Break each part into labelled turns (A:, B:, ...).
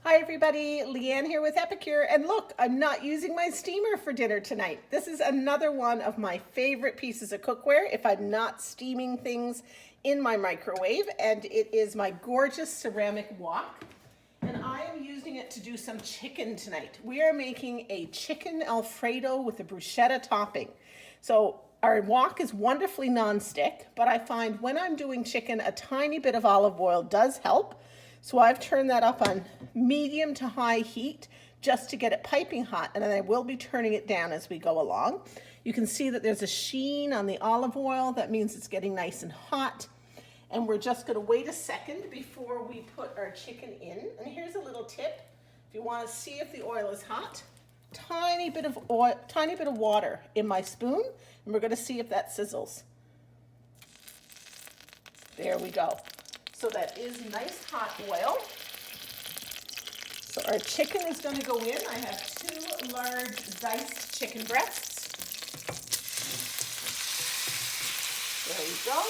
A: Hi everybody, Leanne here with EPICURE, and look, I'm not using my steamer for dinner tonight. This is another one of my favorite pieces of cookware if I'm not steaming things in my microwave, and it is my gorgeous ceramic wok. And I am using it to do some chicken tonight. We are making a chicken Alfredo with a bruschetta topping. So our wok is wonderfully non-stick, but I find when I'm doing chicken, a tiny bit of olive oil does help. So I've turned that up on medium to high heat just to get it piping hot, and then I will be turning it down as we go along. You can see that there's a sheen on the olive oil. That means it's getting nice and hot. And we're just gonna wait a second before we put our chicken in. And here's a little tip. If you wanna see if the oil is hot, tiny bit of water in my spoon, and we're gonna see if that sizzles. There we go. So that is nice hot oil. So our chicken is going to go in. I have 2 large diced chicken breasts. There we go.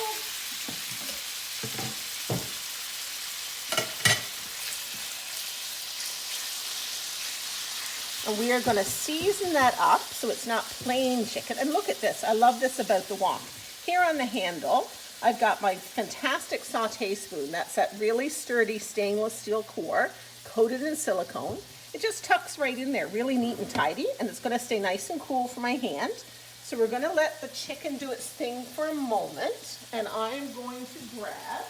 A: And we are going to season that up so it's not plain chicken. And look at this. I love this about the wok. Here on the handle, I've got my fantastic saute spoon. That's that really sturdy stainless steel core, coated in silicone. It just tucks right in there, really neat and tidy, and it's gonna stay nice and cool for my hand. So we're gonna let the chicken do its thing for a moment, and I'm going to grab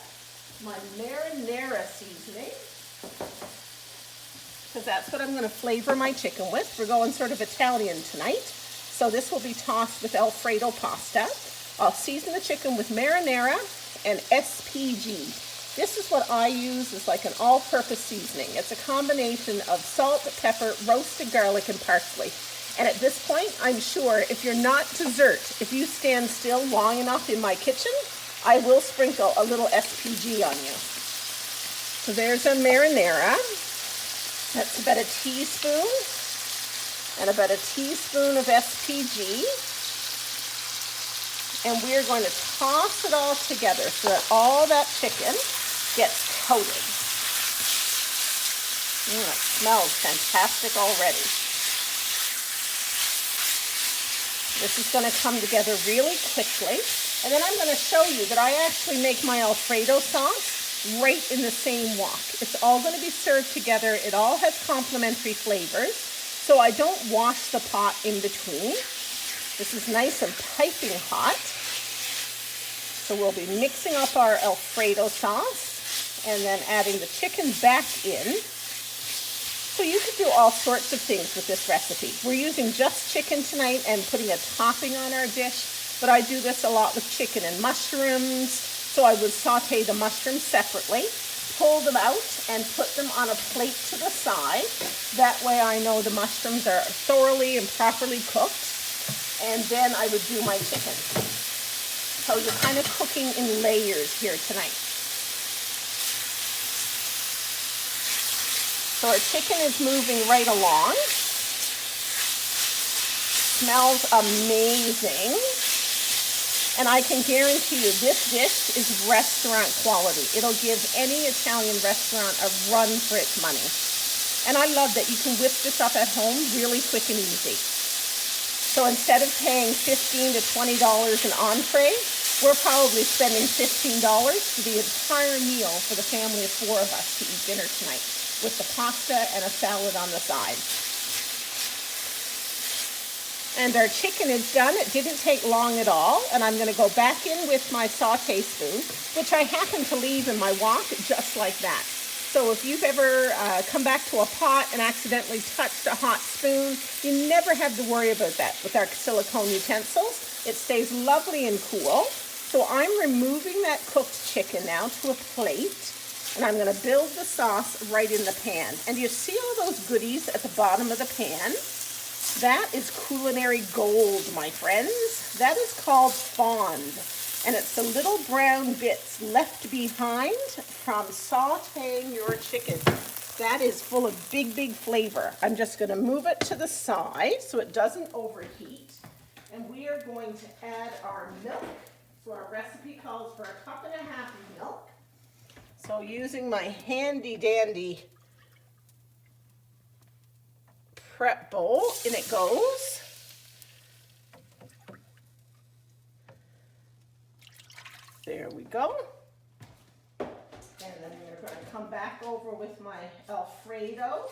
A: my marinara seasoning, because that's what I'm gonna flavor my chicken with. We're going sort of Italian tonight. So this will be tossed with Alfredo pasta. I'll season the chicken with marinara and SPG. This is what I use as like an all-purpose seasoning. It's a combination of salt, pepper, roasted garlic, and parsley. And at this point, I'm sure if you're not dessert, if you stand still long enough in my kitchen, I will sprinkle a little SPG on you. So there's our marinara. That's about a teaspoon and about a teaspoon of SPG. And we're going to toss it all together so that all that chicken gets coated. It smells fantastic already. This is going to come together really quickly. And then I'm going to show you that I actually make my Alfredo sauce right in the same wok. It's all going to be served together. It all has complementary flavors. So I don't wash the pot in between. This is nice and piping hot. So we'll be mixing up our Alfredo sauce and then adding the chicken back in. So you could do all sorts of things with this recipe. We're using just chicken tonight and putting a topping on our dish, but I do this a lot with chicken and mushrooms. So I would saute the mushrooms separately, pull them out, and put them on a plate to the side. That way I know the mushrooms are thoroughly and properly cooked. And then I would do my chicken. So you're kind of cooking in layers here tonight. So our chicken is moving right along. Smells amazing. And I can guarantee you this dish is restaurant quality. It'll give any Italian restaurant a run for its money. And I love that you can whip this up at home really quick and easy. So instead of paying $15 to $20 an entree, we're probably spending $15 for the entire meal for the family of 4 of us to eat dinner tonight with the pasta and a salad on the side. And our chicken is done. It didn't take long at all. And I'm going to go back in with my saute spoon, which I happen to leave in my wok just like that. So if you've ever come back to a pot and accidentally touched a hot spoon, you never have to worry about that with our silicone utensils. It stays lovely and cool. So I'm removing that cooked chicken now to a plate, and I'm going to build the sauce right in the pan. And you see all those goodies at the bottom of the pan? That is culinary gold, my friends. That is called fond. And it's the little brown bits left behind from sauteing your chicken. That is full of big, big flavor. I'm just going to move it to the side so it doesn't overheat. And we are going to add our milk. So our recipe calls for 1.5 cups of milk. So using my handy dandy prep bowl, in it goes. There we go. And then we're going to come back over with my Alfredo.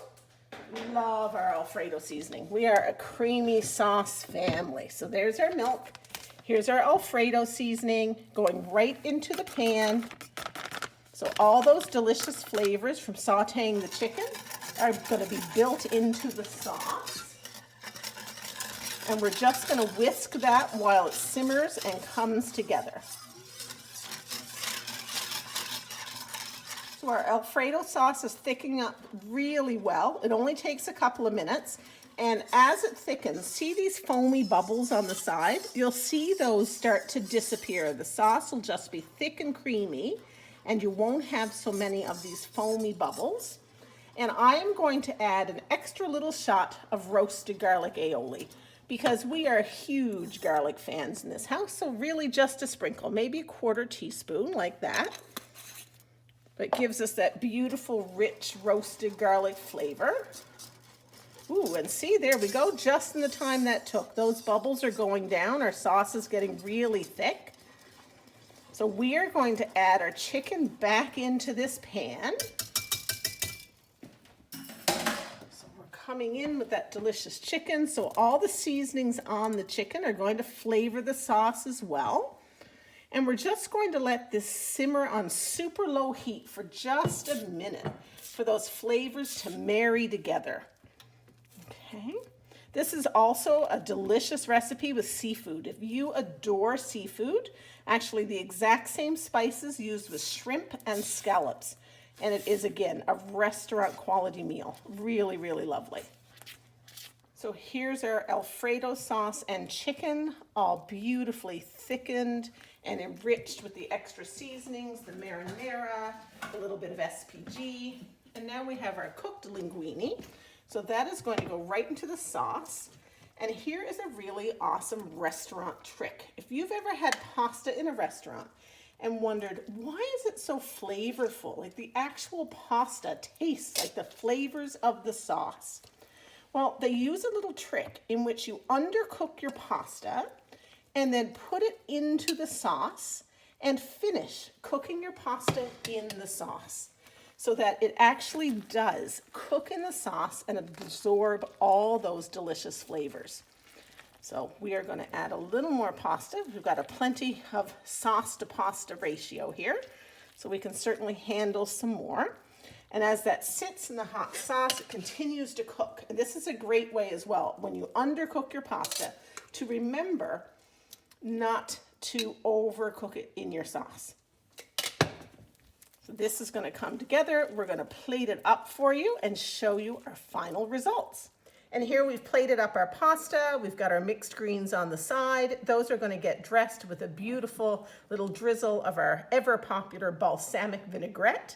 A: Love our Alfredo seasoning. We are a creamy sauce family. So there's our milk. Here's our Alfredo seasoning going right into the pan. So all those delicious flavors from sauteing the chicken are going to be built into the sauce. And we're just going to whisk that while it simmers and comes together. So our Alfredo sauce is thickening up really well. It only takes a couple of minutes. And as it thickens, see these foamy bubbles on the side? You'll see those start to disappear. The sauce will just be thick and creamy, and you won't have so many of these foamy bubbles. And I am going to add an extra little shot of roasted garlic aioli because we are huge garlic fans in this house. So really just a sprinkle, maybe a 1/4 teaspoon like that. It gives us that beautiful, rich, roasted garlic flavor. Ooh, and see, there we go, just in the time that took. Those bubbles are going down. Our sauce is getting really thick. So we are going to add our chicken back into this pan. So we're coming in with that delicious chicken. So all the seasonings on the chicken are going to flavor the sauce as well. And we're just going to let this simmer on super low heat for just a minute for those flavors to marry together. Okay. This is also a delicious recipe with seafood. If you adore seafood, actually the exact same spices used with shrimp and scallops. And it is, again, a restaurant quality meal. Really, really lovely. So here's our Alfredo sauce and chicken, all beautifully thickened and enriched with the extra seasonings, the marinara, a little bit of SPG. And now we have our cooked linguine. So that is going to go right into the sauce. And here is a really awesome restaurant trick. If you've ever had pasta in a restaurant and wondered, why is it so flavorful? Like the actual pasta tastes like the flavors of the sauce. Well, they use a little trick in which you undercook your pasta and then put it into the sauce and finish cooking your pasta in the sauce so that it actually does cook in the sauce and absorb all those delicious flavors. So we are going to add a little more pasta. We've got a plenty of sauce to pasta ratio here, so we can certainly handle some more. And as that sits in the hot sauce, it continues to cook. And this is a great way as well, when you undercook your pasta, to remember not to overcook it in your sauce. So this is going to come together. We're going to plate it up for you and show you our final results. And here we've plated up our pasta. We've got our mixed greens on the side. Those are going to get dressed with a beautiful little drizzle of our ever popular balsamic vinaigrette.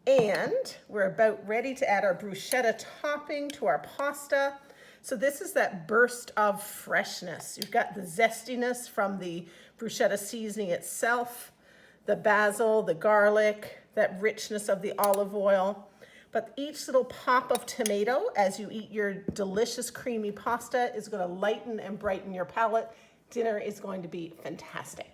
A: And we're about ready to add our bruschetta topping to our pasta. So this is that burst of freshness. You've got the zestiness from the bruschetta seasoning itself, the basil, the garlic, that richness of the olive oil. But each little pop of tomato as you eat your delicious creamy pasta is going to lighten and brighten your palate. Dinner is going to be fantastic.